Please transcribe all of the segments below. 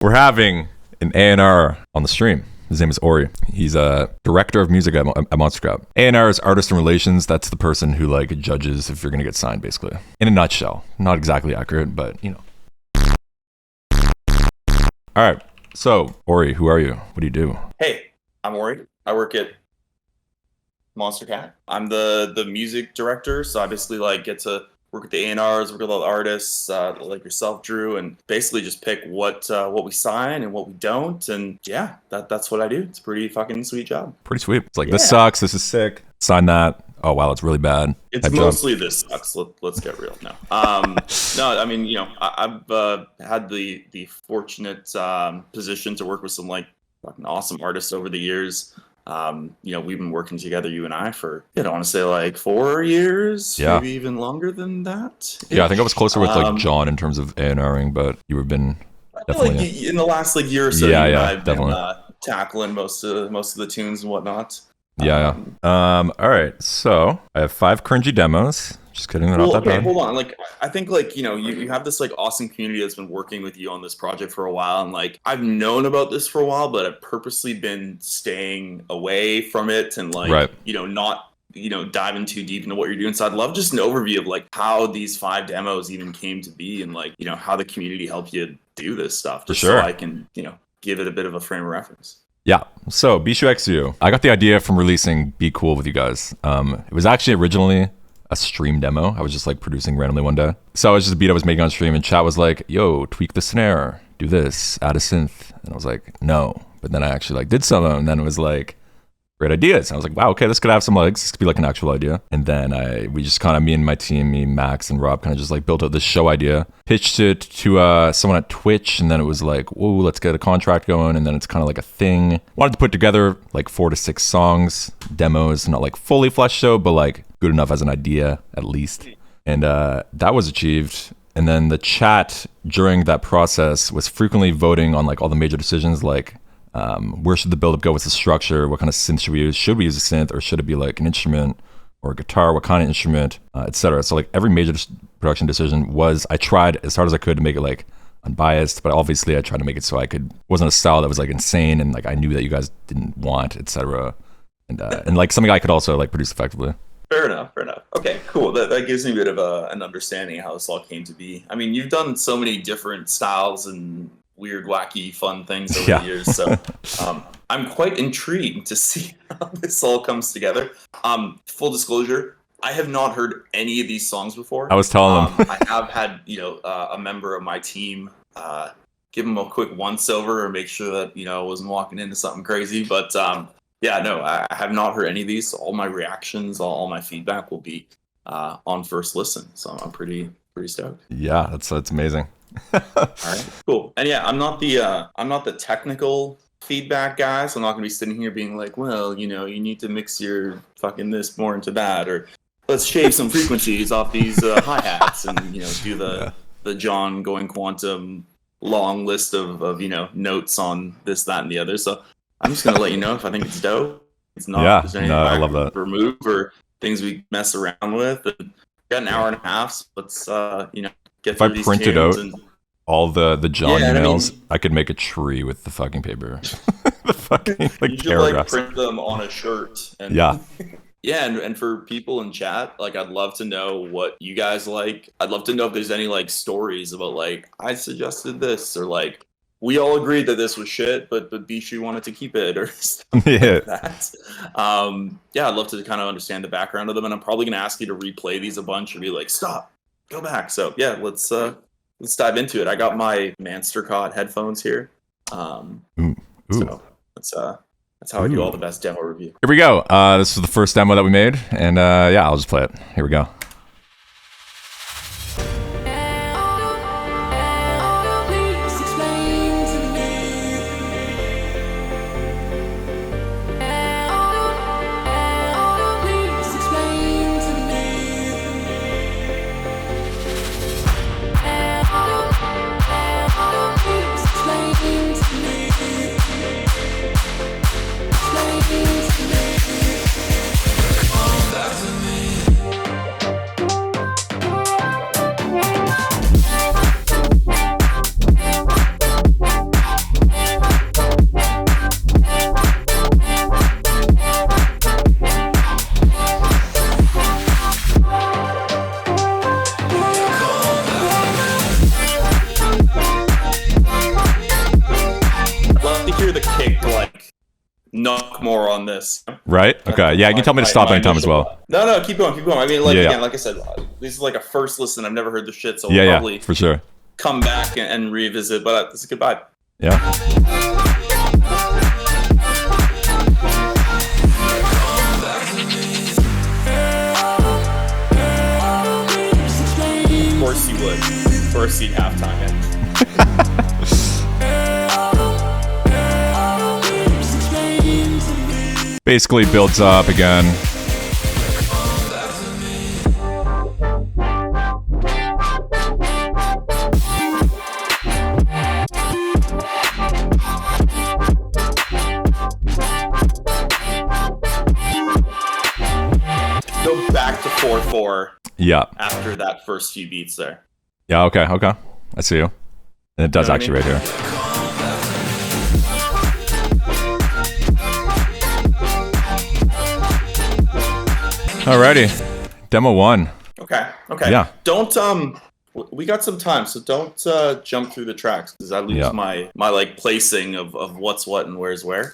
We're having an A&R on the stream. His name is Ori. He's a director of music at Monstercat. A&R is artist and relations. That's the person who like judges if you're going to get signed, basically. In a nutshell. Not exactly accurate, but you know. All right. So, Ori, who are you? What do you do? Hey, I'm Ori. I work at Monstercat. I'm the music director, so I basically like get to work with the A&Rs, work with all the artists, like yourself, Drew, and basically just pick what we sign and what we don't, and yeah, that's what I do. It's a pretty fucking sweet job. Pretty sweet. It's like, this sucks, this is sick, sign that. Oh wow, it's really bad. It's mostly this sucks. Let's get real. No, no. I mean, you know, I've had the fortunate position to work with some like fucking awesome artists over the years. You know, we've been working together, you and I, for, I want to say like 4 years, maybe even longer than that. Yeah, I think I was closer with like John in terms of A&Ring, but you have been definitely like in the last like year or so. I've definitely been tackling most of the tunes and whatnot. All right, so I have 5 cringy demos. Just kidding. Not that bad. Hold on. Like, I think like, you know, you have this like awesome community that's been working with you on this project for a while, and like I've known about this for a while, but I've purposely been staying away from it and like you know, not diving too deep into what you're doing. So I'd love just an overview of like how these 5 demos even came to be, and like, you know, how the community helped you do this stuff, just so I can, you know, give it a bit of a frame of reference. Yeah, so Bishu XU, I got the idea from releasing Be Cool with you guys. It was actually originally a stream demo. I was just like producing randomly one day. So it was just a beat I was making on stream, and chat was like, yo, tweak the snare, do this, add a synth. And I was like, no. But then I actually like did some of them, and then it was like, great ideas. And I was like, wow, okay, this could have some legs. This could be like an actual idea. And then we just kind of, me and my team, me, Max, and Rob, kind of just like built out this show idea, pitched it to someone at Twitch, and then it was like, whoa, let's get a contract going. And then it's kind of like a thing. Wanted to put together like 4 to 6 songs, demos, not like fully fleshed out, but like good enough as an idea at least. And that was achieved. And then the chat during that process was frequently voting on like all the major decisions, like where should the build-up go? What's the structure? What kind of synth should we use? Should we use a synth, or should it be like an instrument or a guitar? What kind of instrument, etc. So like every major production decision was, I tried as hard as I could to make it like unbiased, but obviously I tried to make it so wasn't a style that was like insane and like I knew that you guys didn't want, etc. And like something I could also like produce effectively. Fair enough. Okay, cool. That gives me a bit of an understanding of how this all came to be. I mean, you've done so many different styles and weird, wacky, fun things over the years. So I'm quite intrigued to see how this all comes together. Full disclosure, I have not heard any of these songs before. I was telling them. I have had, a member of my team give them a quick once over or make sure that, I wasn't walking into something crazy. But I have not heard any of these. So all my reactions, all my feedback will be on first listen. So I'm pretty stoked. Yeah, that's amazing. All right, cool. And yeah, I'm not the technical feedback guy, so I'm not gonna be sitting here being like, well, you need to mix your fucking this more into that, or let's shave some frequencies off these hi-hats, and do the John going quantum long list of notes on this, that, and the other. So I'm just gonna let you know if I think it's dope. It's not. Yeah, there's anything I love that. Remove or things we mess around with. And we got an hour and a half. So let's get if I printed out all the John emails, I mean, I could make a tree with the fucking paper. The fucking you should paragraphs. Print them on a shirt. And, and for people in chat, like, I'd love to know what you guys like. I'd love to know if there's any like stories about like, I suggested this, or like, we all agreed that this was shit, but Bishu wanted to keep it, or stuff like that. I'd love to kind of understand the background of them, and I'm probably gonna ask you to replay these a bunch and be like, stop, go back. So yeah, let's dive into it. I got my Monstercat headphones here. So that's how I do all the best demo review. Here we go. This is the first demo that we made, and I'll just play it. Here we go. knock more on this. Right? Okay. Yeah, you can tell me to stop anytime as well. No, keep going. I mean, like again, like I said, this is like a first listen. I've never heard the shit, so we'll probably for sure come back and revisit. But it's a good vibe. Yeah. Of course you would. First seat halftime. Basically builds up again. Go back to 4/4. Yeah. After that first few beats there. Yeah, okay. I see you. And it does actually right here. Alrighty. Demo 1. Okay. Yeah. Don't we got some time, so don't jump through the tracks because I lose my like placing of what's what and where's where.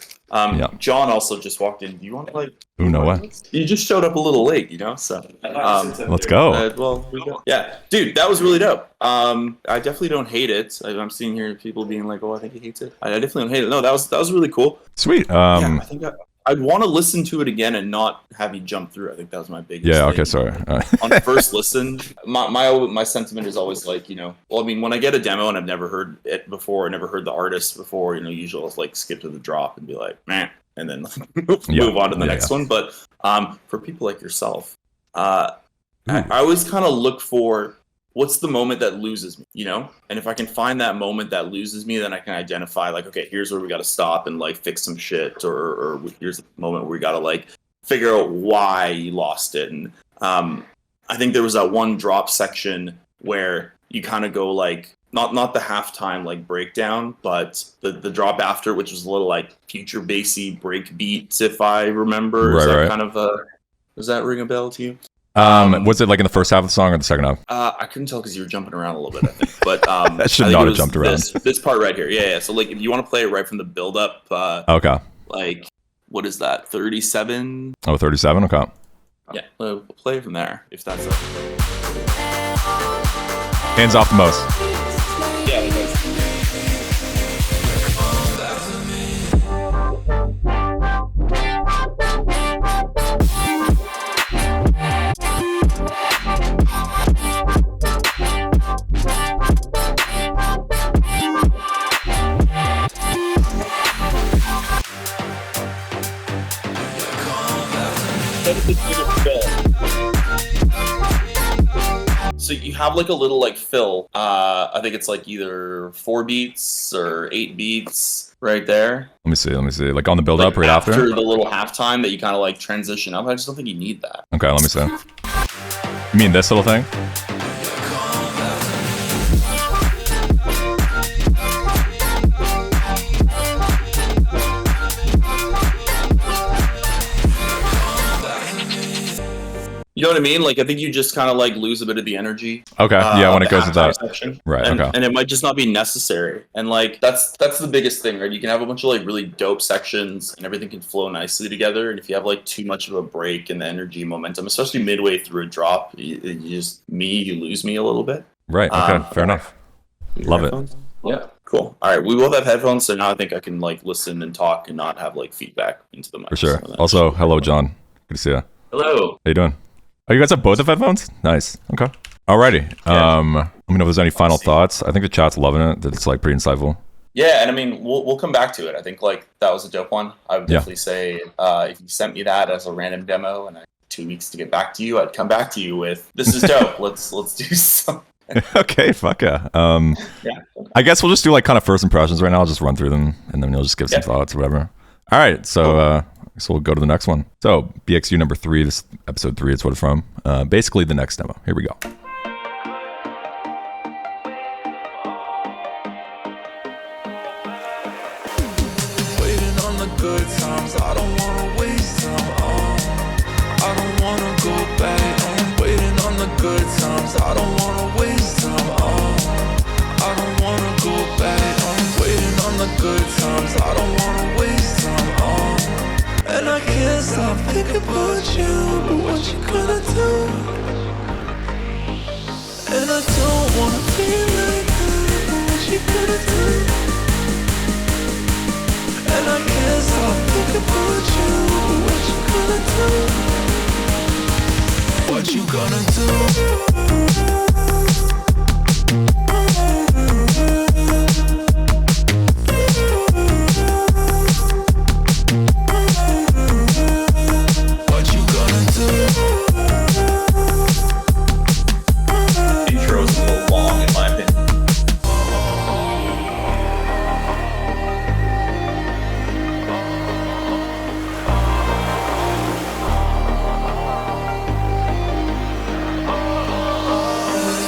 John also just walked in. Do you want to like? Ooh, no way. You just showed up a little late, you know. So let's go. Yeah, dude, that was really dope. I definitely don't hate it. I'm seeing here people being like, "Oh, I think he hates it." I definitely don't hate it. No, that was really cool. Sweet. I think I'd want to listen to it again and not have you jump through. I think that was my biggest. Yeah. thing. Okay. Sorry. On the first listen, my sentiment is always like, you know, well, I mean, when I get a demo and I've never heard it before, never heard the artist before, you know, usually I'll like skip to the drop and be like, man, and then move on to the next one. But for people like yourself, I always kind of look for what's the moment that loses me, you know? And if I can find that moment that loses me, then I can identify like, okay, here's where we got to stop and like fix some shit, or here's the moment where we got to like figure out why you lost it. And I think there was that one drop section where you kind of go like, not the halftime like breakdown, but the drop after, which was a little like future bassy break beats, if I remember. Is that kind of does that ring a bell to you? Was it like in the first half of the song or the second half? I couldn't tell because you were jumping around a little bit, I think. But that should not have jumped around. This part right here, yeah. So like, if you want to play it right from the build up, okay. Like, what is that? 37. Oh, 37. Okay. Yeah, we'll play from there if that's it. Hands off the most. Yeah. It does. So you have like a little like fill. I think it's like either 4 beats or 8 beats right there. Let me see. Like on the build up right after the little halftime that you kind of like transition up. I just don't think you need that. Okay, let me see. You mean this little thing? You know what I mean? Like, I think you just kind of like lose a bit of the energy. Okay, yeah, when it goes to that section. Right. And, okay, and it might just not be necessary. And like that's the biggest thing, right? You can have a bunch of like really dope sections, and everything can flow nicely together. And if you have like too much of a break in the energy momentum, especially midway through a drop, you lose me a little bit. Right. Okay. Fair enough. Love headphones? it. Yeah. Cool. All right. We both have headphones, so now I think I can like listen and talk and not have like feedback into the mic. For sure. Also, hello, John. Good to see you. Hello. How you doing? Oh, you guys have both of headphones? Nice. Okay. Alrighty. Let me know if there's any final thoughts. I think the chat's loving it. That it's like pretty insightful. Yeah, and I mean, we'll come back to it. I think like that was a dope one. I would definitely say if you sent me that as a random demo and I had 2 weeks to get back to you, I'd come back to you with this is dope. let's do something. Okay, fuck yeah. I guess we'll just do like kind of first impressions right now. I'll just run through them and then you'll just give some thoughts or whatever. All right, so so we'll go to the next one. So BXU number 3, this episode 3, it's what it's from. Basically the next demo. Here we go. Waiting on the good times, I don't wanna waste time. I don't wanna go back. I'm waiting on the good times, I don't wanna waste time. I don't wanna go back. I'm waiting on the good times, I don't wanna waste time. I can't stop thinking about you, but what you gonna do? And I don't wanna feel like that, but what you gonna do? And I can't stop thinking about you, but what you gonna do? What you gonna do? Intro's a little long in my opinion.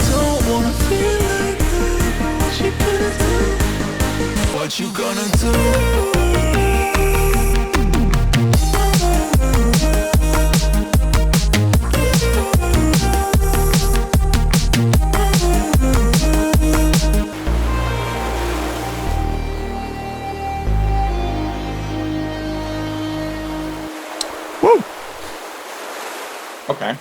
Don't wanna feel like that. What you gonna do? What you gonna do? Woo! Okay.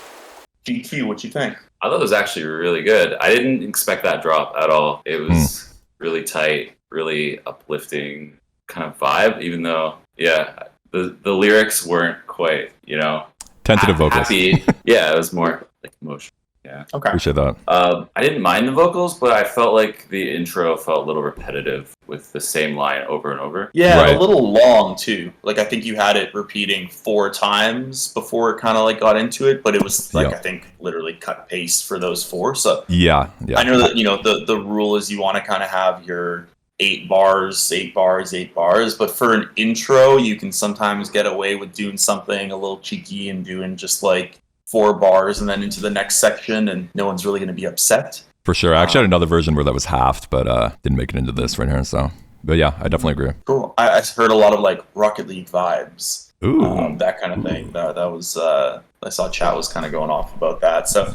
GQ, what you think? I thought it was actually really good. I didn't expect that drop at all. It was really tight, really uplifting kind of vibe, even though, the lyrics weren't quite, Tentative vocals. happy. Yeah, it was more like emotional. Yeah. Okay. Appreciate that. I didn't mind the vocals, but I felt like the intro felt a little repetitive with the same line over and over. Yeah, Right. a little long too. Like I think you had it repeating 4 times before it kind of like got into it, but it was like Yeah. I think literally cut paste for those 4. So Yeah. I know that the rule is you want to kind of have your 8 bars, 8 bars, 8 bars, but for an intro, you can sometimes get away with doing something a little cheeky and doing just like 4 bars and then into the next section, and no one's really going to be upset. For sure. I actually had another version where that was halved, but didn't make it into this right here. So, but yeah, I definitely agree. Cool. I heard a lot of like Rocket League vibes. Ooh. That kind of thing. That was I saw chat was kind of going off about that. So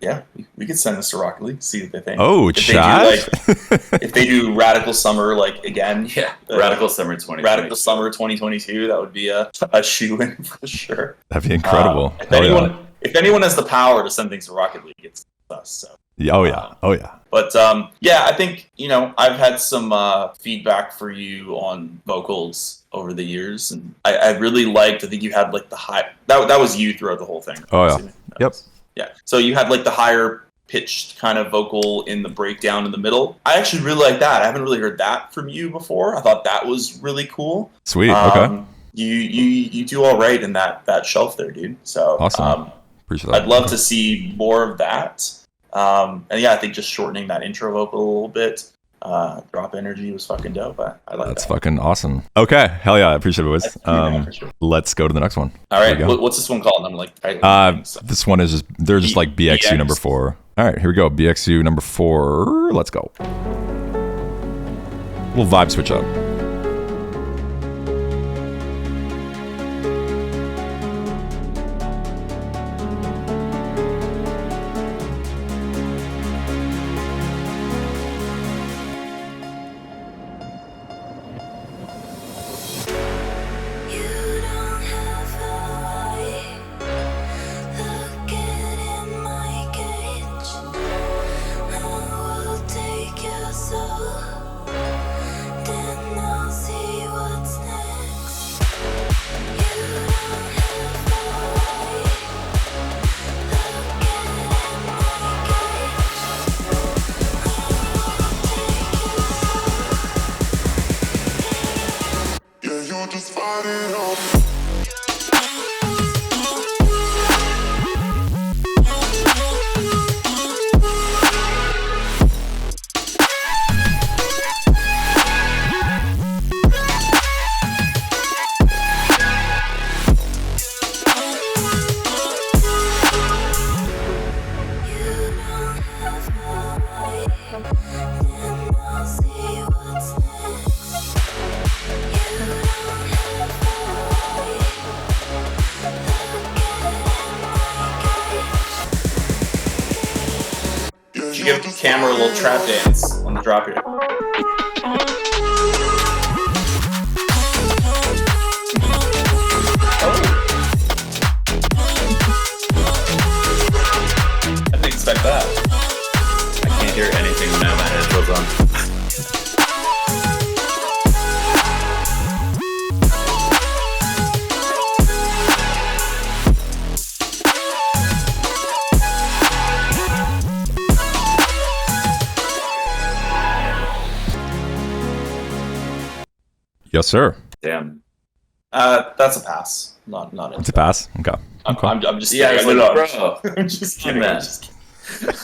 yeah, we could send this to Rocket League, see what they think. Oh, if chat. They do, like, if they do Radical Summer, like again, Radical Summer 2022. Radical Summer 2022, that would be a shoe-in for sure. That'd be incredible. If anyone has the power to send things to Rocket League, it's us. So. Yeah, oh yeah. Oh yeah. But yeah, I think I've had some feedback for you on vocals over the years, and I really liked. I think you had like the high. That was you throughout the whole thing. Oh yeah. Yep. Yeah. So you had like the higher pitched kind of vocal in the breakdown in the middle. I actually really like that. I haven't really heard that from you before. I thought that was really cool. Sweet. Okay. You do all right in that shelf there, dude. So Awesome. Appreciate that. I'd love to see more of that. And yeah, I think just shortening that intro vocal a little bit, drop energy was fucking dope. I like That's that. fucking awesome. Okay. Hell yeah. I appreciate it, boys. For sure. Let's go to the next one. All right. Here we go. What's this one called? I'm like, titling things. This one is they're just like BXU number 4. All right, here we go. BXU number 4. Let's go. Little vibe switch up. You give the camera a little trap dance on the drop here. Yes, sir. Damn. That's a pass. Not It's a pass. Okay. I'm just Yeah, kidding. like, No, bro. I'm just kidding. Man. I'm just kidding.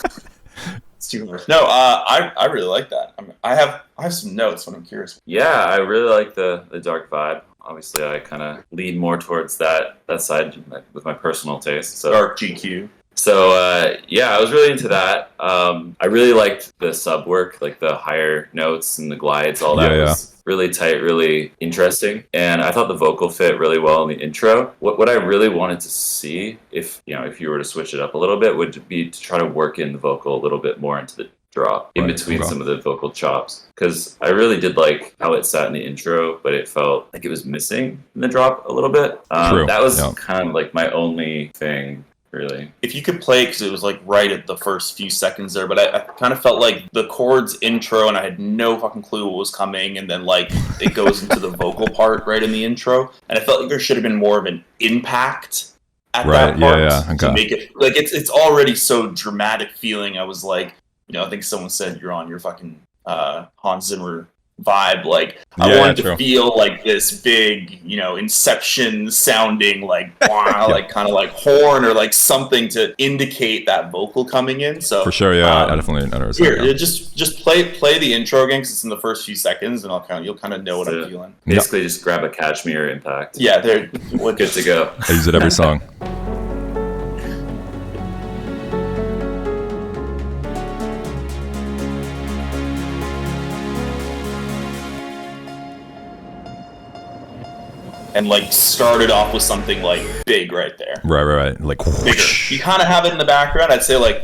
It's too hard. No, I really like that. I have some notes, but I'm curious. Yeah, I really like the dark vibe. Obviously, I kind of lean more towards that side with my personal taste. So Dark GQ. So yeah, I was really into that. I really liked the sub work, like the higher notes and the glides, all that was really tight, really interesting. And I thought the vocal fit really well in the intro. What I really wanted to see, if you were to switch it up a little bit, would be to try to work in the vocal a little bit more into the drop in between some of the vocal chops, because I really did like how it sat in the intro, but it felt like it was missing in the drop a little bit. That was kind of like my only thing, really. If you could play, because it was like right at the first few seconds there, but I kind of felt like the chords intro and I had no fucking clue what was coming, and then like it goes into the vocal part right in the intro, and I felt like there should have been more of an impact at that part to make it like it's already so dramatic feeling. I was like, I think someone said you're on your fucking Hans Zimmer vibe. Like I wanted to feel like this big, Inception sounding like like kind of like horn or like something to indicate that vocal coming in. So for sure, I definitely understand. Here, just play the intro again, because it's in the first few seconds, and you'll kind of know what I'm feeling. Basically, just grab a Kashmir Impact. Yeah, they're good to go. I use it every song. And like started off with something like big right there. Right. Like bigger. You kind of have it in the background. I'd say like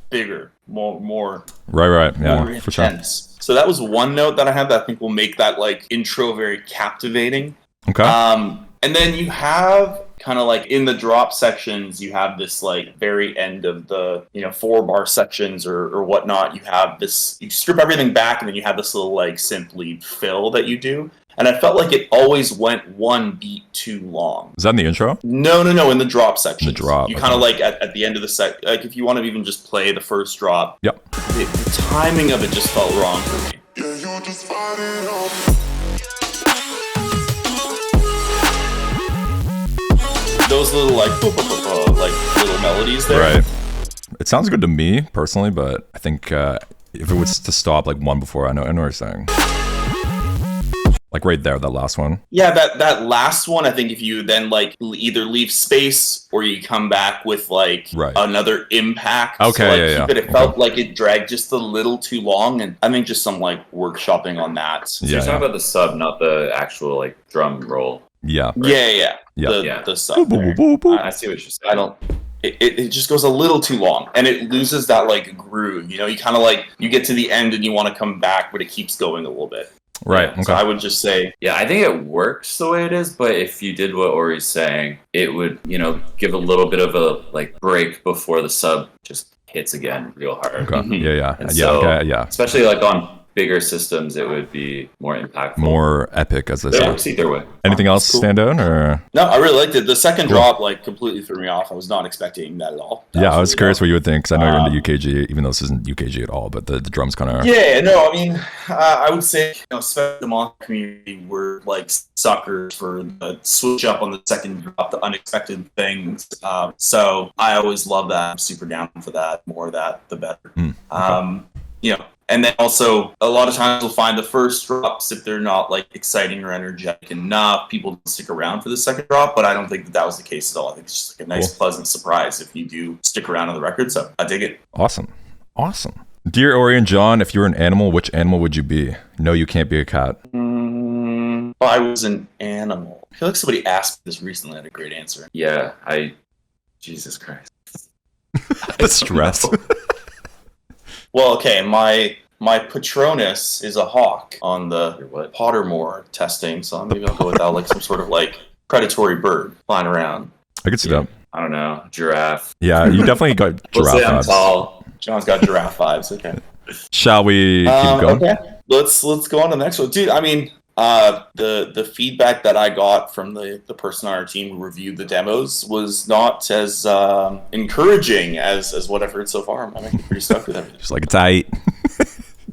bigger, more. Right. Yeah, more for sure. Intense. So that was one note that I had that I think will make that like intro very captivating. Okay. And then you have kind of like in the drop sections, you have this like very end of the 4-bar sections or whatnot. You have this. You strip everything back, and then you have this little like synth lead fill that you do. And I felt like it always went one beat too long. Is that in the intro? No, in the drop section. The drop. You kind of like at the end of the set, like if you want to even just play the first drop. Yep. The timing of it just felt wrong for me. Yeah, you just find it all. Those little like little melodies there. Right. It sounds good to me personally, but I think if it was to stop like one before, I know what you're saying. Like right there, that last one. Yeah, that last one, I think if you then like either leave space or you come back with like another impact. Okay, But it felt like it dragged just a little too long, and I think just some like workshopping on that. So you're talking about the sub, not the actual like drum roll. Yeah. Right? Yeah. The sub. I see what you're saying. I don't. It just goes a little too long, and it loses that like groove. You kind of like you get to the end and you want to come back, but it keeps going a little bit. Right. Okay. So I would just say, I think it works the way it is, but if you did what Ori's saying, it would, give a little bit of a like break before the sub just hits again real hard. Okay. Mm-hmm. And so, especially like on bigger systems, it would be more impactful, more epic, as I said. It works either way. Anything else stand out, or? No, I really liked it. The second drop like completely threw me off. I was not expecting that at all. I was curious what you would think, because I know you're into UKG, even though this isn't UKG at all, but the drums kind of. Yeah, no, I mean, I would say, especially the Mon community, we're like suckers for the switch up on the second drop, the unexpected things. So I always love that. I'm super down for that. More of that, the better. Okay. And then also, a lot of times we'll find the first drops, if they're not like exciting or energetic enough, people don't stick around for the second drop, but I don't think that was the case at all. I think it's just like a nice, pleasant surprise if you do stick around on the record, so I dig it. Awesome. Dear Ori and John, if you were an animal, which animal would you be? No, you can't be a cat. If I was an animal. I feel like somebody asked me this recently and had a great answer. Yeah, Jesus Christ. The stress. Well, okay, my Patronus is a hawk on the Pottermore testing, so maybe I'll go with that, like some sort of like predatory bird flying around. I could see that. I don't know, giraffe. Yeah, you definitely got giraffe vibes. I'm tall. John's got giraffe vibes. Okay. Shall we keep going? Okay. Let's go on to the next one, dude. I mean, the feedback that I got from the person on our team who reviewed the demos was not as encouraging as what I've heard so far. I'm actually pretty stoked with everything. Just like it's tight.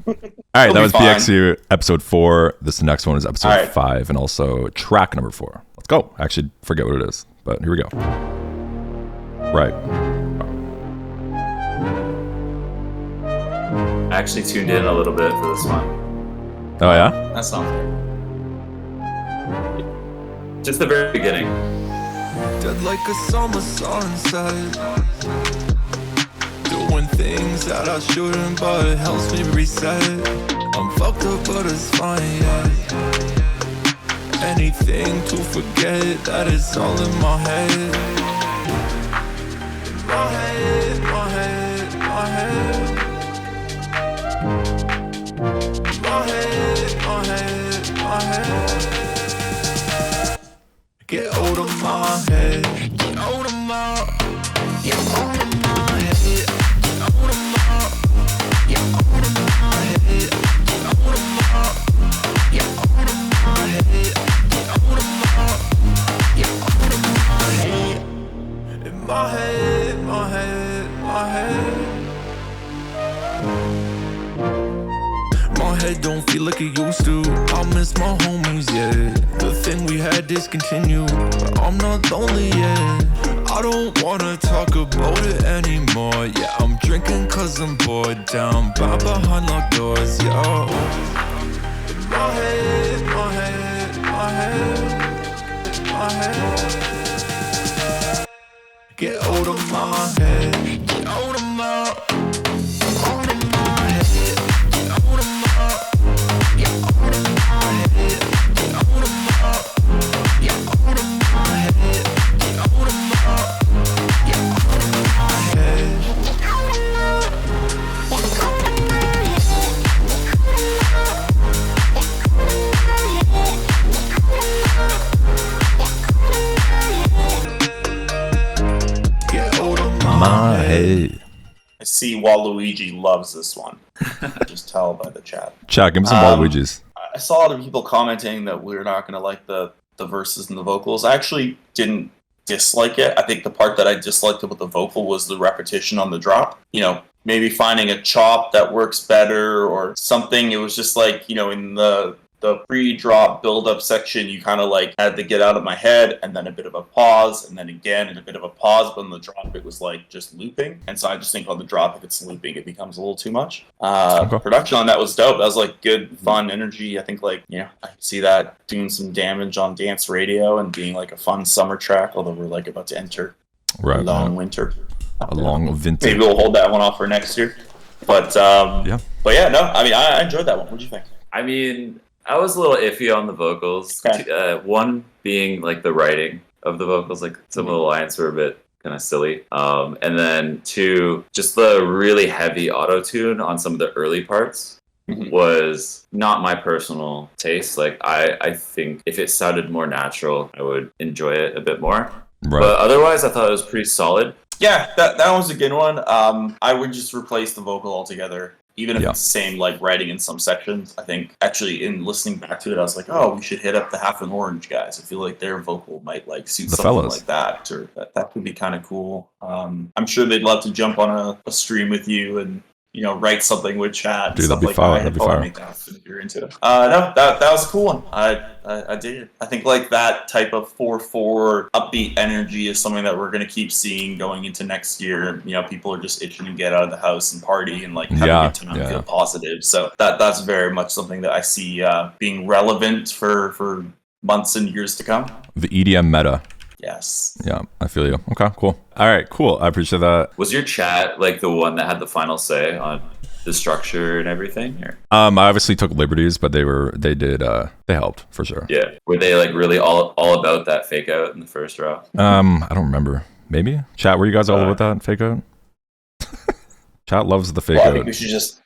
right, It'll that be was fine. BXU episode 4. This next one is episode All right. 5 and also track number 4. Let's go. I actually forget what it is, but here we go. Right. I actually tuned in a little bit for this one. Oh, yeah? That's not fair. Just the very beginning. Dead like a summer sunset. Doing things that I shouldn't, but it helps me reset. I'm fucked up, but it's fine, yeah. Anything to forget that it's all in my head. My head, my head, my head. My head, my head, my head. Get out of my head. Get out of my. Get out of my head. Get out of my. Get out of my head. Get out of my. Get out of my head. Get out of my. Get out of my head. In my head, my head, my head. My head don't feel like it used to. I miss my homies, yeah. The thing we had discontinued, but I'm not lonely yet. I don't wanna talk about it anymore. Yeah, I'm drinking cause I'm bored. Down by behind locked doors, yeah. In my head, my head, my head, my head. Get out of my head. Get out of my. Get out of my head. Get out of my. Get out of my head. Get out of my. Get out of my head. Get out of my. Get out of my head. Get out of My head. I see Waluigi loves this one. I can just tell by the chat. Chat, give me some Waluigi's. I saw a lot of people commenting that we're not going to like the verses and the vocals. I actually didn't dislike it. I think the part that I disliked about the vocal was the repetition on the drop. You know, maybe finding a chop that works better or something. It was just like, you know, in the pre-drop build-up section, you kind of like had to get out of my head and then a bit of a pause and then again and a bit of a pause, but on the drop it was like just looping. And so I just think on the drop, if it's looping, it becomes a little too much. Okay. Production on that was dope. That was like good, fun energy. I think like, you know, I can see that doing some damage on dance radio and being like a fun summer track, although we're like about to enter Right. a long winter. A long vintage. Maybe we'll hold that one off for next year. But Yeah. But yeah, no, I mean, I enjoyed that one. What do you think? I mean, I was a little iffy on the vocals. Okay. One being like the writing of the vocals, like some of the lines were a bit kind of silly. And then two, just the really heavy auto tune on some of the early parts was not my personal taste. Like I think if it sounded more natural, I would enjoy it a bit more. Right. But otherwise, I thought it was pretty solid. Yeah, that was a good one. I would just replace the vocal altogether. Even if it's the same like writing in some sections. I think actually in listening back to it, I was like, oh, we should hit up the Half an Orange guys. I feel like their vocal might like suit The something fellas. like that, or that could be kind of cool. I'm sure they'd love to jump on a stream with you and, you know, write something with chat and Dude, stuff that'd be like fire, that. that'd be I'd fire. make that if you're into it. No, that was a cool one. I dig it. I think like that type of 4/4 upbeat energy is something that we're going to keep seeing going into next year. You know, people are just itching to get out of the house and party and like have a good time and feel positive. So that's very much something that I see being relevant for months and years to come. The EDM meta. Yes. Yeah, I feel you. Okay, cool. All right, cool. I appreciate that. Was your chat like the one that had the final say on the structure and everything? Or? I obviously took liberties, but they helped for sure. Yeah. Were they like really all about that fake out in the first row? I don't remember. Maybe chat. Were you guys all about that fake out? Chat loves the fake I out. think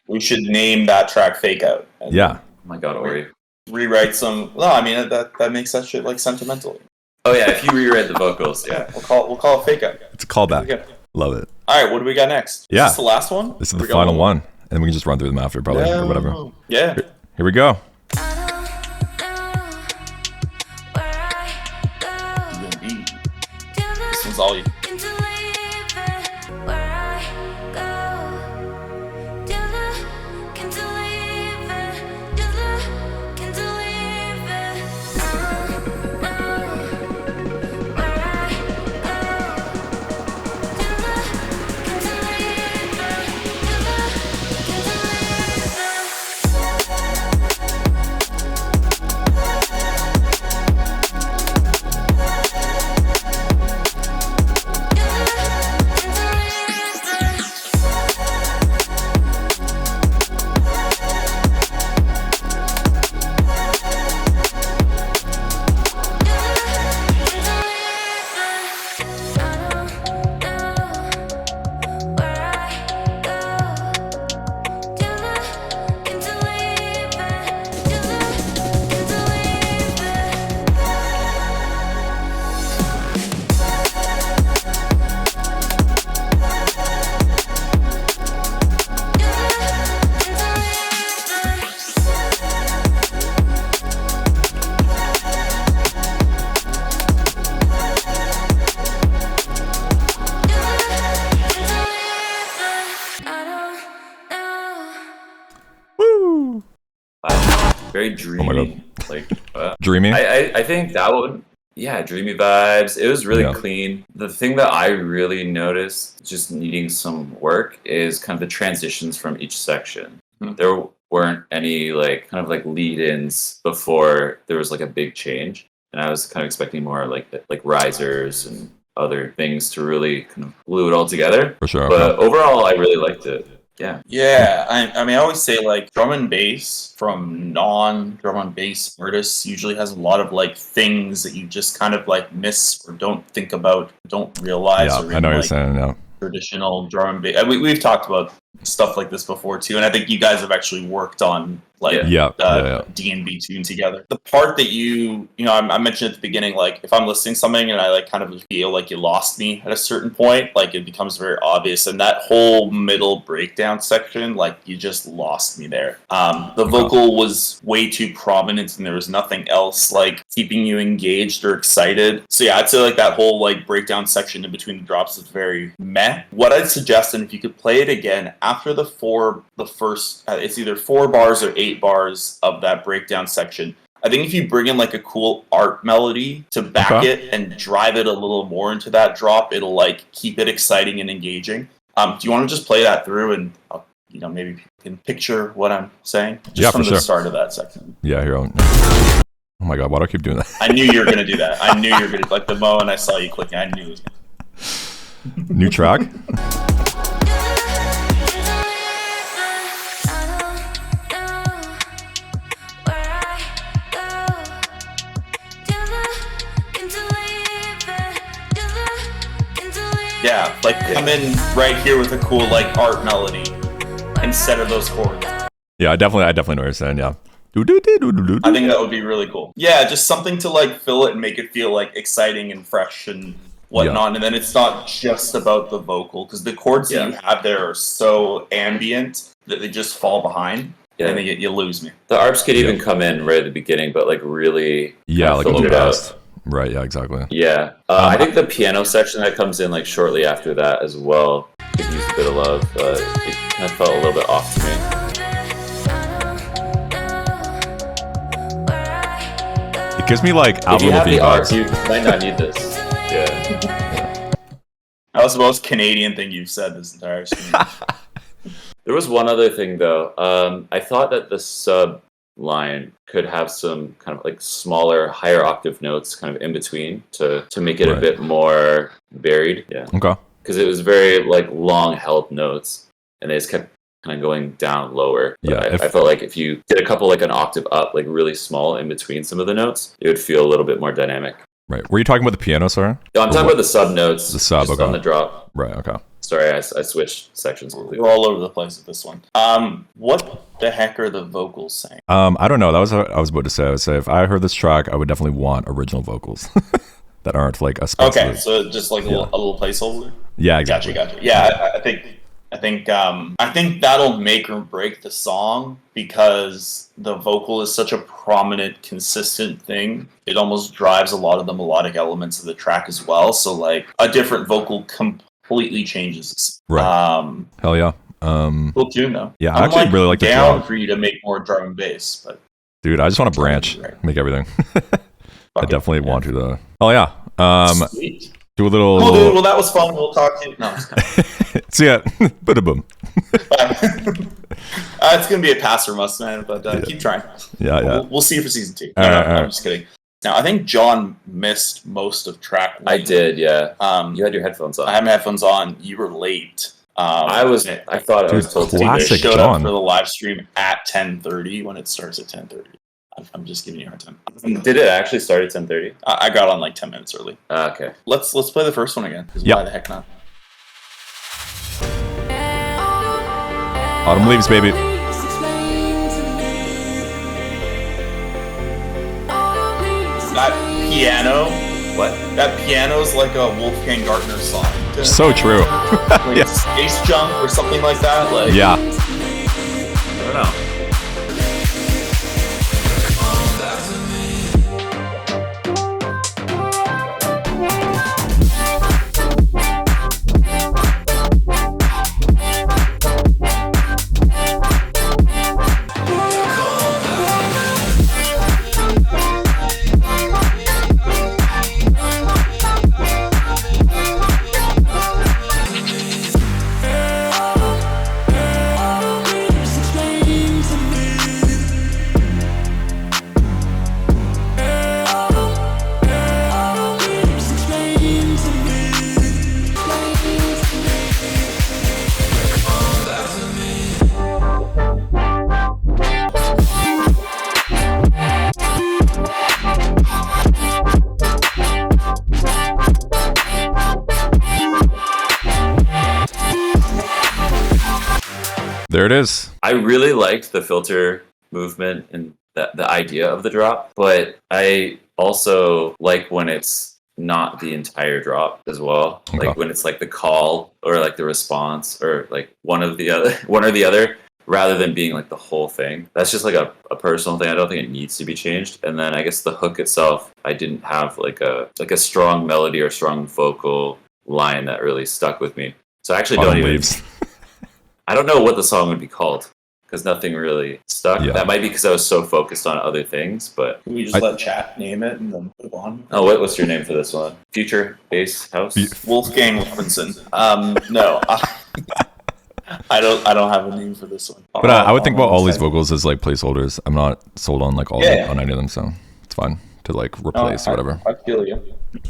we should name that track "Fake Out." Yeah. Oh my god, Ori. Rewrite some. No, I mean that makes that shit like sentimental. Oh yeah, if you rewrite the vocals, yeah. We'll call it "Fake Out." It's a callback. Okay. Love it. All right, what do we got next? Yeah. Is this the last one? This is the final one, and we can just run through them after, probably, or whatever. Yeah. Here we go. This one's all you. very dreamy. Dreamy? I think that would, yeah, dreamy vibes. It was really clean. The thing that I really noticed just needing some work is kind of the transitions from each section. There weren't any kind of lead-ins before there was a big change, and I was kind of expecting more like risers and other things to really kind of glue it all together. For sure. But overall, I really liked it. Yeah. Yeah. I mean, I always say drum and bass from non-drum and bass artists usually has a lot of things that you just kind of miss or don't think about, don't realize. Yeah, or I know what you're saying. Yeah. Traditional drum and bass. We've talked about stuff like this before too, and I think you guys have actually worked on D&B tune together. The part that I mentioned at the beginning, if I'm listening to something and I kind of feel like you lost me at a certain point, it becomes very obvious. And that whole middle breakdown section, you just lost me there. The vocal was way too prominent, and there was nothing else keeping you engaged or excited. So yeah, I'd say that whole breakdown section in between the drops is very meh. What I'd suggest, and if you could play it again after the first, it's either 4 bars or 8 bars of that breakdown section. I think if you bring in a cool art melody to back it and drive it a little more into that drop, it'll keep it exciting and engaging. Do you want to just play that through and maybe people can picture what I'm saying just from the start of that section? Yeah, here. Oh my god, why do I keep doing that? I knew you were gonna do that. I knew you were gonna the moment I saw you clicking. I knew it was gonna. New track. Yeah, come in right here with a cool art melody instead of those chords. Yeah, I definitely know what you're saying. Yeah. I think that would be really cool. Yeah, just something to fill it and make it feel exciting and fresh and whatnot. And then it's not just about the vocal, because the chords that you have there are so ambient that they just fall behind. Yeah. And you lose me. The arps could even come in right at the beginning, but really a little fast. Right, yeah, exactly. Yeah. I think the piano section that comes in like shortly after that as well could use a bit of love. It kind of felt a little bit off to me. It gives me like If you Avril have Lavigne the arts, vibes. you might not need this. Yeah. That was the most Canadian thing you've said this entire stream. There was one other thing though. I thought that the sub line could have some kind of like smaller, higher octave notes kind of in between to make it a bit more varied. Yeah. Okay. Because it was very like long held notes, and they just kept kind of going down lower. But Yeah, I felt like if you did a couple like an octave up, like really small in between some of the notes, it would feel a little bit more dynamic. Right. Were you talking about the piano, sorry? No, I'm talking about the sub notes. The sub, just okay. on the drop. Right, okay. Sorry, I switched sections completely. We're all over the place with this one. What the heck are the vocals saying? I don't know. That was what I was about to say. I would say if I heard this track, I would definitely want original vocals that aren't like a specific. Okay, so just like a little placeholder. Yeah, exactly. Gotcha. Yeah, I think that'll make or break the song, because the vocal is such a prominent, consistent thing. It almost drives a lot of the melodic elements of the track as well. So like a different vocal completely changes. Right. Hell yeah. Cool tune though. Yeah, I actually really like the down drum. for you to make more drum and bass, but Dude, I just want to branch, make everything. I definitely want to though. Oh yeah. Sweet. Do a little. Cool, dude. Well, that was fun. We'll talk to you. No. See ya. Boom. It's gonna be a pass from us, man. But keep trying. Yeah. We'll see you for season 2. All right. I'm just kidding. Now, I think John missed most of track 1. I did, yeah. You had your headphones on. I had my headphones on. You were late. I thought I was told to be classic You showed John. up for the live stream at 10:30 when it starts at 10:30. I'm just giving you a hard time. Did it actually start at 10:30? I got on like 10 minutes early. Okay. Let's play the first one again. 'Cause Yep. Why the heck not? Autumn leaves, baby. That piano. What? That piano's like a Wolfgang Gartner song. So true. Like Yeah. Space Junk or something like that. Like Yeah. I don't know. There it is. I really liked the filter movement and the idea of the drop, but I also like when it's not the entire drop as well. Okay. Like when it's like the call or like the response or like one or the other, rather than being like the whole thing. That's just like a personal thing. I don't think it needs to be changed. And then I guess the hook itself, I didn't have like a strong melody or strong vocal line that really stuck with me. So I actually I don't know what the song would be called because nothing really stuck. Yeah. That might be because I was so focused on other things, but... Can we just let chat name it and then move on? Oh, what's your name for this one? Future Bass House? Wolfgang Robinson. No. I don't have a name for this one. But I would think about all these vocals as like placeholders. I'm not sold on like on any of them, so it's fine to like replace or whatever. I feel you.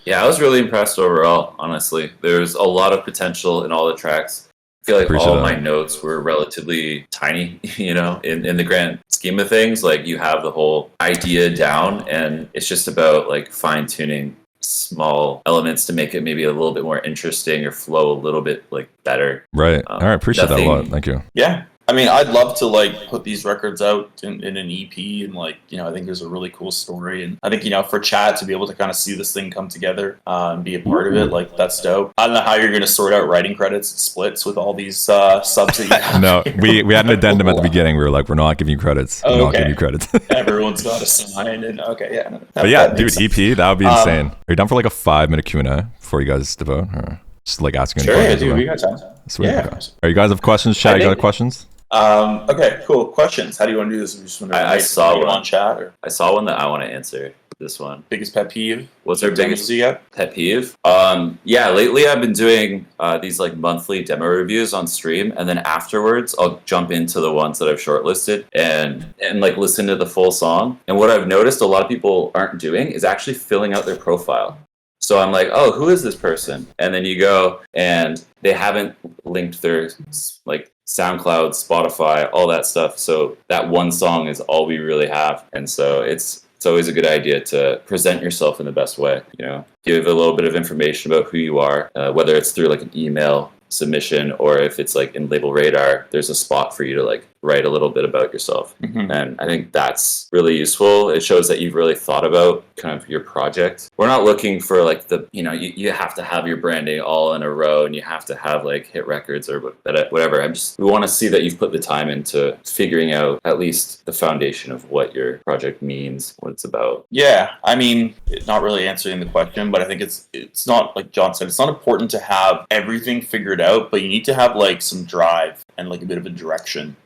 Yeah, I was really impressed overall, honestly. There's a lot of potential in all the tracks. I feel like Appreciate all that. my notes were relatively tiny, you know, in the grand scheme of things. Like you have the whole idea down and it's just about like fine tuning small elements to make it maybe a little bit more interesting or flow a little bit like better. Right. All right. Appreciate that a lot. Thank you. Yeah. I mean, I'd love to like put these records out in an EP and like, you know, I think there's a really cool story. And I think, you know, for Chad to be able to kind of see this thing come together and be a part of it, like that's dope. I don't know how you're going to sort out writing credits and splits with all these subs that you have. No, we had an addendum at the beginning. We were like, we're not giving you credits. We're not giving you credits. Everyone's got to sign and okay, yeah. But yeah, dude, EP, that would be insane. Are you down for like a 5-minute Q&A before you guys devote? Or just like asking any questions? Sure, yeah, dude, we got time. Sweet. Yeah. Okay. Are you guys have questions? Chad, you got questions? Okay, cool. Questions. How do you want to do this? We just want to I saw one on chat or I saw one that I want to answer. This one. biggest pet peeve? What's our biggest you got? pet peeve? Yeah, lately I've been doing these like monthly demo reviews on stream, and then afterwards I'll jump into the ones that I've shortlisted and like listen to the full song. And what I've noticed a lot of people aren't doing is actually filling out their profile. So I'm like, oh, who is this person? And then you go and they haven't linked their like SoundCloud, Spotify, all that stuff. So that one song is all we really have. And so it's always a good idea to present yourself in the best way, you know, give a little bit of information about who you are, whether it's through like an email submission or if it's like in Label Radar, there's a spot for you to like write a little bit about yourself. Mm-hmm. And I think that's really useful. It shows that you've really thought about kind of your project. We're not looking for like the, you know, you have to have your branding all in a row and you have to have like hit records or whatever. We want to see that you've put the time into figuring out at least the foundation of what your project means, what it's about. Yeah, I mean, not really answering the question, but I think it's not, like John said, it's not important to have everything figured out, but you need to have like some drive and like a bit of a direction.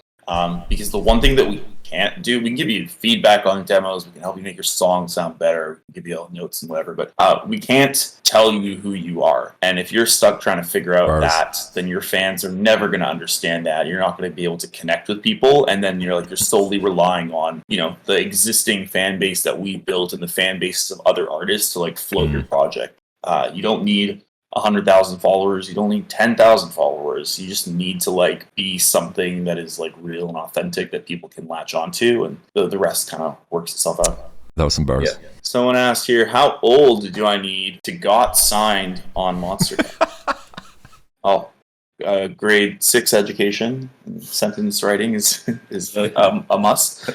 Because the one thing that we can't do, we can give you feedback on demos, we can help you make your song sound better, we can give you all notes and whatever, but we can't tell you who you are. And if you're stuck trying to figure out that, then your fans are never going to understand that. You're not going to be able to connect with people, and then you're solely relying on, you know, the existing fan base that we built and the fan bases of other artists to like float your project. You don't need 100,000 followers, you don't need 10,000 followers. You just need to like be something that is like real and authentic that people can latch onto, and the rest kind of works itself out. That was some bars. Yeah. Someone asked here, how old do I need to got signed on Monstercat? Grade 6 education, sentence writing is a must.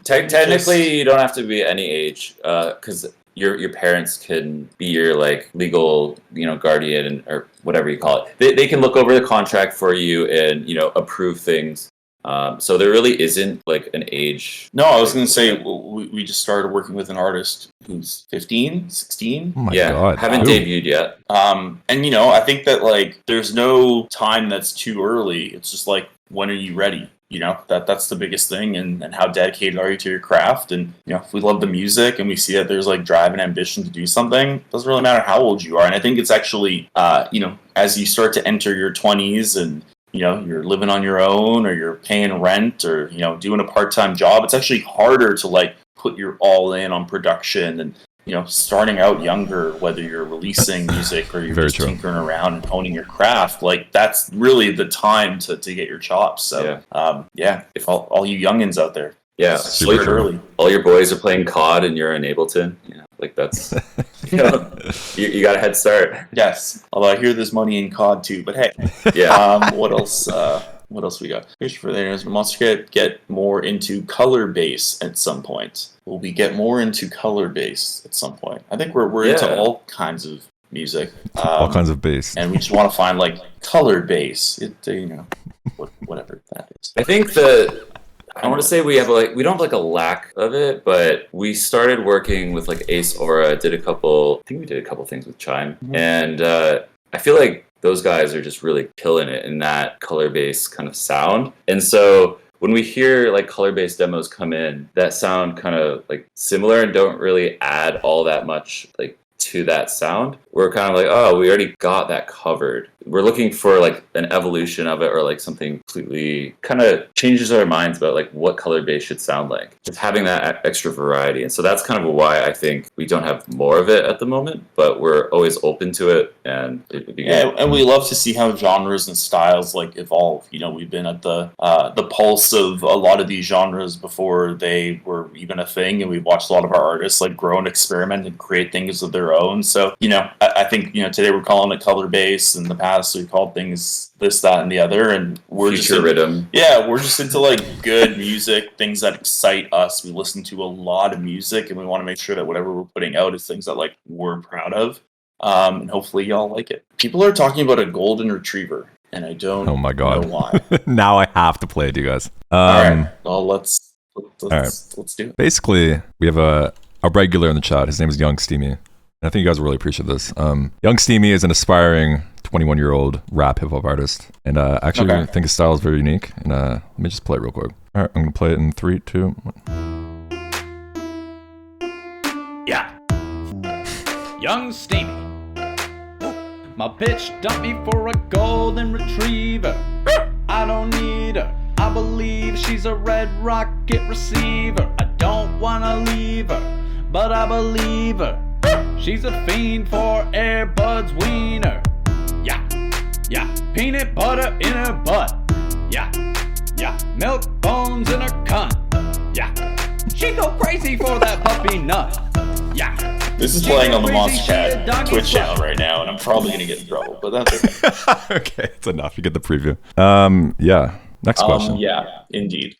Technically, you don't have to be any age, because your parents can be your like legal, you know, guardian or whatever you call it. They can look over the contract for you and, you know, approve things. So there really isn't like an age. No, I was going to say we just started working with an artist who's 15, 16. Oh my God. Haven't debuted yet. And you know, I think that like there's no time that's too early. It's just like, when are you ready? You know, that's the biggest thing, and how dedicated are you to your craft? And, you know, if we love the music and we see that there's like drive and ambition to do something, it doesn't really matter how old you are. And I think it's actually, you know, as you start to enter your 20s and, you know, you're living on your own or you're paying rent or, you know, doing a part-time job, it's actually harder to like put your all in on production and, you know, starting out younger, whether you're releasing music or you're just tinkering around and honing your craft, like that's really the time to get your chops. So, if all you youngins out there, super early. All your boys are playing COD and you're in Ableton. You know, like that's, you know, you got a head start. Yes. Although I hear there's money in COD too, but hey. Yeah. What else? What else we got? For the Monstercat get more into color bass at some point. Will we get more into color bass at some point? I think we're into all kinds of music, all kinds of bass, and we just want to find like color bass. Whatever that is. I think I want to say we don't have like a lack of it, but we started working with like Ace Aura. I think we did a couple things with Chime, and I feel like those guys are just really killing it in that color-based kind of sound. And so when we hear like color-based demos come in that sound kind of like similar and don't really add all that much like to that sound, we're kind of like, oh, we already got that covered. We're looking for like an evolution of it, or like something completely kind of changes our minds about like what color bass should sound like. Just having that extra variety. And so that's kind of why I think we don't have more of it at the moment, but we're always open to it, and it would be good. And we love to see how genres and styles like evolve. You know, we've been at the pulse of a lot of these genres before they were even a thing, and we've watched a lot of our artists like grow and experiment and create things of their own. So, you know, I think, you know, today we're calling it color bass. In the past we called things this, that, and the other, and we're Future rhythm. Yeah, we're just into like good music, things that excite us. We listen to a lot of music, and we want to make sure that whatever we're putting out is things that like we're proud of, and hopefully y'all like it. People are talking about a golden retriever, and I don't know why. Now I have to play it, you guys. All right, well let's do it. Basically, we have a regular in the chat. His name is Young Steamy. I think you guys will really appreciate this. Young Steamy is an aspiring 21-year-old rap hip-hop artist, and I think his style is very unique. And let me just play it real quick. All right, I'm going to play it in 3, 2, 1. Yeah. Young Steamy. My bitch dumped me for a golden retriever. I don't need her. I believe she's a red rocket receiver. I don't want to leave her, but I believe her. She's a fiend for Airbud's wiener. Yeah, yeah. Peanut butter in her butt. Yeah, yeah. Milk bones in her cunt. Yeah. She go crazy for that puppy nut. Yeah. This is playing on the Monstercat Twitch channel right now, and I'm probably going to get in trouble, but that's okay. Okay, it's enough. You get the preview. Yeah. Next question. Yeah, indeed.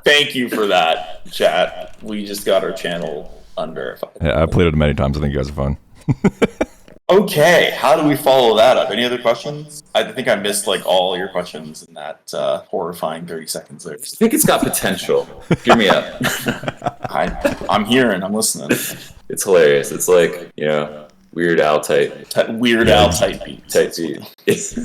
Thank you for that, chat. We just got our channel unverified. Yeah, I played it many times. I think you guys are fun. Okay, how do we follow that up? Any other questions? I think I missed like all your questions in that horrifying 30 seconds there. I think it's got potential. Hear me out. I'm hearing. I'm listening. It's hilarious. It's like, you know, Weird Al type. Weird Al type beat. It's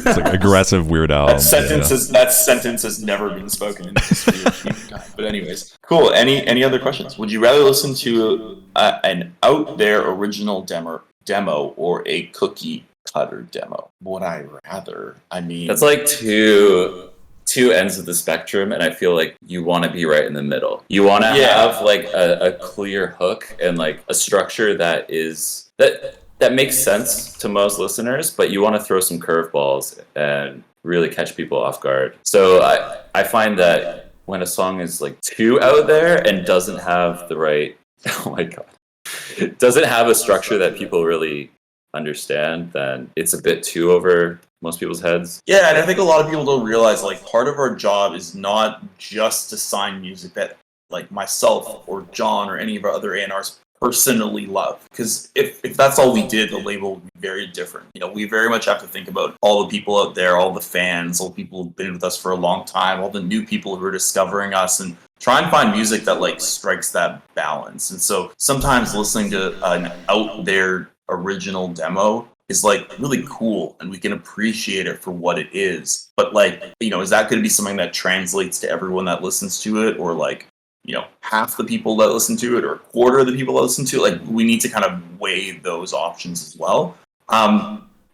like aggressive Weird Al. That sentence has never been spoken in the history of humankind. But anyways, cool. Any other questions? Would you rather listen to an out there original demo or a cookie cutter demo? Would I rather? I mean, that's like two ends of the spectrum, and I feel like you want to be right in the middle. You want to have like a clear hook and like a structure that makes sense to most listeners, but you want to throw some curveballs and really catch people off guard. So I find that when a song is like too out there and doesn't have the right, oh my god, doesn't have a structure that people really understand, then it's a bit too over most people's heads. Yeah, and I think a lot of people don't realize like part of our job is not just to sign music that like myself or John or any of our other A&Rs personally love, because if that's all we did, the label would be very different. You know, we very much have to think about all the people out there, all the fans, all the people who've been with us for a long time, all the new people who are discovering us, and try and find music that like strikes that balance. And so sometimes listening to an out there original demo is like really cool, and we can appreciate it for what it is. But like, you know, is that going to be something that translates to everyone that listens to it, or like, you know, half the people that listen to it or a quarter of the people that listen to it? Like, we need to kind of weigh those options as well.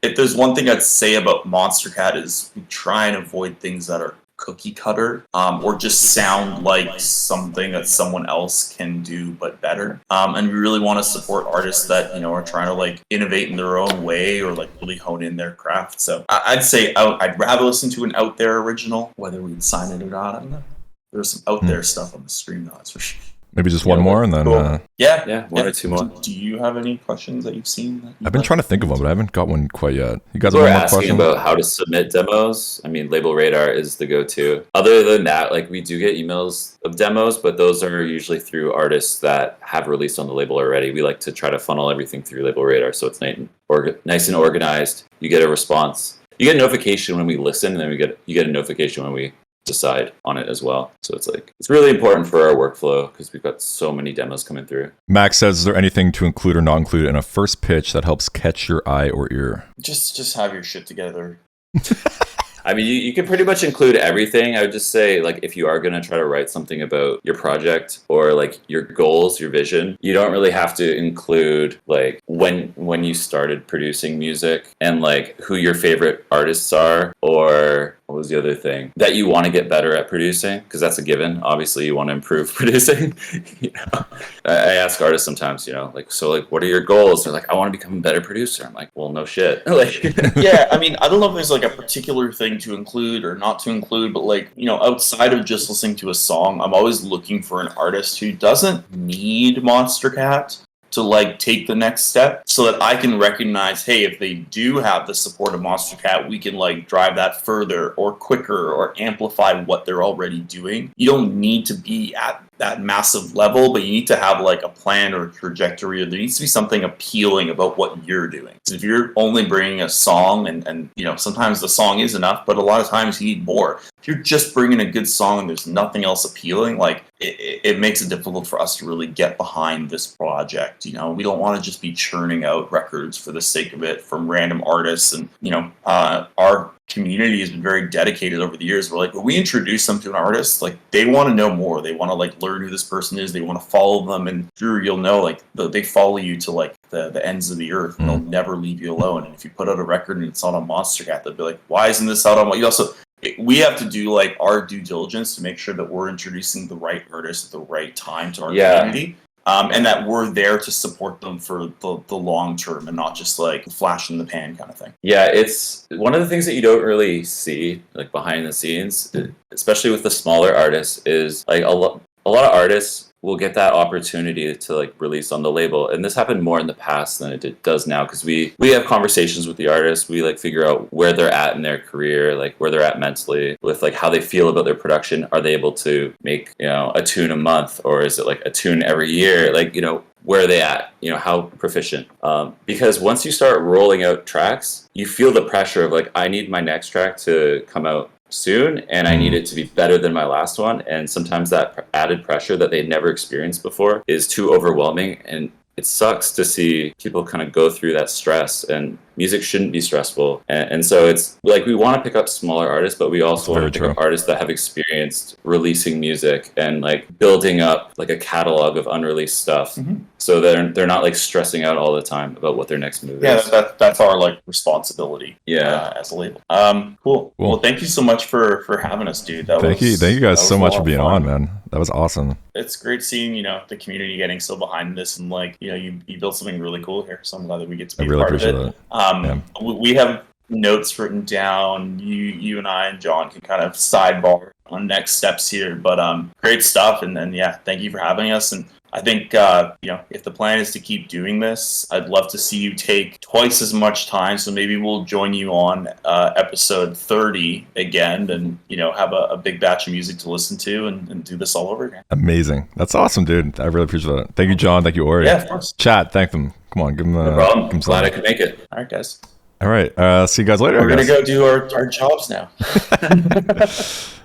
If there's one thing I'd say about Monstercat is we try and avoid things that are cookie cutter, or just sound like something that someone else can do but better. And we really want to support artists that, you know, are trying to like innovate in their own way or like really hone in their craft. So I'd say I'd rather listen to an out there original, whether we'd sign it or not. I don't know. There's some out there stuff on the stream, though, that's for sure. Maybe just one more, and then Cool. Yeah, one or two more. Do you have any questions that you've seen? That I've been trying to think of one, but I haven't got one quite yet. You guys have People are any more asking questions? about how to submit demos. I mean, Label Radar is the go-to. Other than that, like we do get emails of demos, but those are usually through artists that have released on the label already. We like to try to funnel everything through Label Radar, so it's nice and organized. You get a response. You get a notification when we listen, and then you get a notification when we decide on it as well. So it's really important for our workflow because we've got so many demos coming through. Max says, is there anything to include or not include in a first pitch that helps catch your eye or ear? Just have your shit together. I mean, you can pretty much include everything. I would just say, like, if you are going to try to write something about your project or, like, your goals, your vision, you don't really have to include, like, when you started producing music and, like, who your favorite artists are, or what was the other thing? That you want to get better at producing, because that's a given. Obviously, you want to improve producing. You know? I ask artists sometimes, you know, like, so, like, what are your goals? They're like, I want to become a better producer. I'm like, well, no shit. Like, Yeah, I mean, I don't know if there's like a particular thing to include or not to include, but like, you know, outside of just listening to a song, I'm always looking for an artist who doesn't need Monstercat to like take the next step, so that I can recognize, hey, if they do have the support of Monstercat, we can like drive that further or quicker or amplify what they're already doing. You don't need to be at that massive level, but you need to have like a plan or a trajectory, or there needs to be something appealing about what you're doing. So if you're only bringing a song and you know, sometimes the song is enough, but a lot of times you need more. If you're just bringing a good song and there's nothing else appealing, like it makes it difficult for us to really get behind this project. You know, we don't want to just be churning out records for the sake of it from random artists. And you know, our community has been very dedicated over the years. We're like, when we introduce them to an artist, like they want to know more. They want to like learn who this person is. They want to follow them. And Drew, you'll know, like they follow you to like the ends of the earth. And they'll never leave you alone. And if you put out a record and it's not on Monstercat, they'll be like, why isn't this out on what? You also, we have to do like our due diligence to make sure that we're introducing the right artist at the right time to our community. And that we're there to support them for the long term and not just like flash in the pan kind of thing. Yeah, it's one of the things that you don't really see like behind the scenes, especially with the smaller artists, is like a lot of artists will get that opportunity to like release on the label. And this happened more in the past than it does now, because we have conversations with the artists. We like figure out where they're at in their career, like where they're at mentally, with like how they feel about their production. Are they able to make, you know, a tune a month, or is it like a tune every year? Like, you know, where are they at? You know, how proficient? Because once you start rolling out tracks, you feel the pressure of like, I need my next track to come out soon, and I need it to be better than my last one. And sometimes that added pressure that they'd never experienced before is too overwhelming, and it sucks to see people kind of go through that stress. And music shouldn't be stressful, and so it's like we want to pick up smaller artists, but we also want to pick up artists that have experienced releasing music and like building up like a catalog of unreleased stuff, so they're not like stressing out all the time about what their next move is. Yeah, that's our like responsibility. As a label. Cool. Well, thank you so much for having us, dude. Thank you guys so much for being on, man. That was awesome. It's great seeing, you know, the community getting so behind this, and like, you know, you built something really cool here. So I'm glad that we get to be part of it. We have notes written down. You and I and John can kind of sidebar on next steps here, but great stuff. And then thank you for having us. And I think you know, if the plan is to keep doing this, I'd love to see you take twice as much time. So maybe we'll join you on episode 30 again, and you know, have a big batch of music to listen to, and do this all over again. Amazing. That's awesome, dude. I really appreciate that. Thank you, John. Thank you, Ori. Yeah, of course. Chat, thank them. Come on, give them No problem. Glad I could make it. All right, guys. All right. See you guys later. We're gonna go do our jobs now.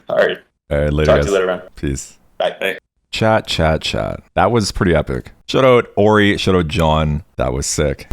All right. Later, Talk guys. to you later, man. Peace. Bye. Chat. That was pretty epic. Shout out Ori. Shout out John. That was sick.